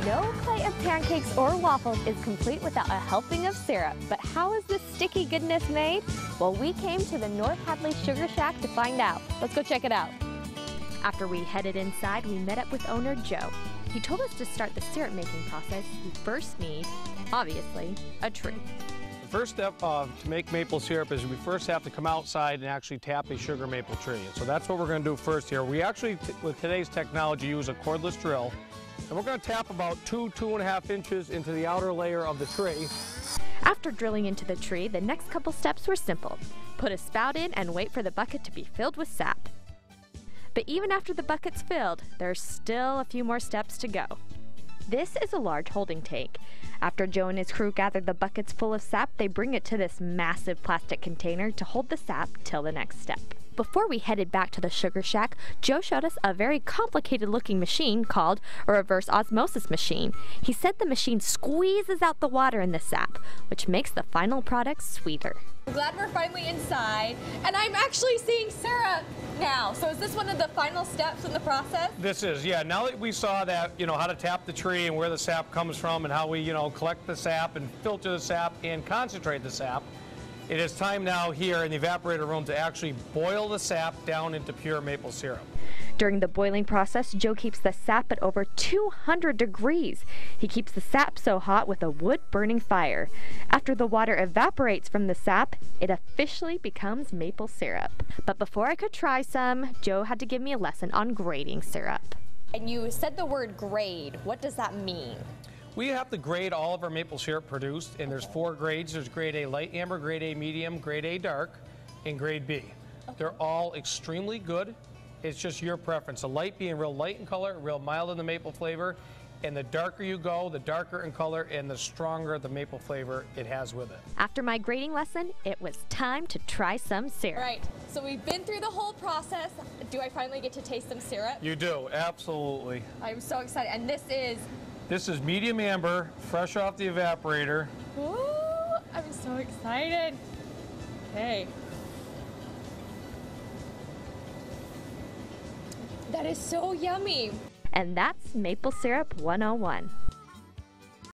No plate of pancakes or waffles is complete without a helping of syrup. But how is this sticky goodness made? Well, we came to the North Hadley Sugar Shack to find out. Let's go check it out. After we headed inside, we met up with owner Joe. He told us to start the syrup making process, we first need, obviously, a tree. The first step to make maple syrup is we first have to come outside and actually tap a sugar maple tree. So that's what we're going to do first here. We actually, with today's technology, use a cordless drill. And we're going to tap about 2.5 inches into the outer layer of the tree. After drilling into the tree, the next couple steps were simple. Put a spout in and wait for the bucket to be filled with sap. But even after the bucket's filled, there's still a few more steps to go. This is a large holding tank. After Joe and his crew gather the buckets full of sap, they bring it to this massive plastic container to hold the sap till the next step. Before we headed back to the Sugar Shack, Joe showed us a very complicated looking machine called a reverse osmosis machine. He said the machine squeezes out the water in the sap, which makes the final product sweeter. I'm glad we're finally inside, and I'm actually seeing syrup now. So is this one of the final steps in the process? This is, yeah. Now that we saw that, how to tap the tree and where the sap comes from and how we, collect the sap and filter the sap and concentrate the sap, it is time now here in the evaporator room to actually boil the sap down into pure maple syrup. During the boiling process, Joe keeps the sap at over 200 degrees. He keeps the sap so hot with a wood-burning fire. After the water evaporates from the sap, it officially becomes maple syrup. But before I could try some, Joe had to give me a lesson on grading syrup. And you said the word grade. What does that mean? We have to grade all of our maple syrup produced, and there's 4 grades. There's grade A light amber, grade A medium, grade A dark, and grade B. They're all extremely good. It's just your preference. The light being real light in color, real mild in the maple flavor, and the darker you go, the darker in color and the stronger the maple flavor it has with it. After my grading lesson, it was time to try some syrup. Right, so we've been through the whole process. Do I finally get to taste some syrup? You do, absolutely. I'm so excited, and this is? This is medium amber, fresh off the evaporator. Ooh, I'm so excited. Okay. That is so yummy. And that's Maple Syrup 101.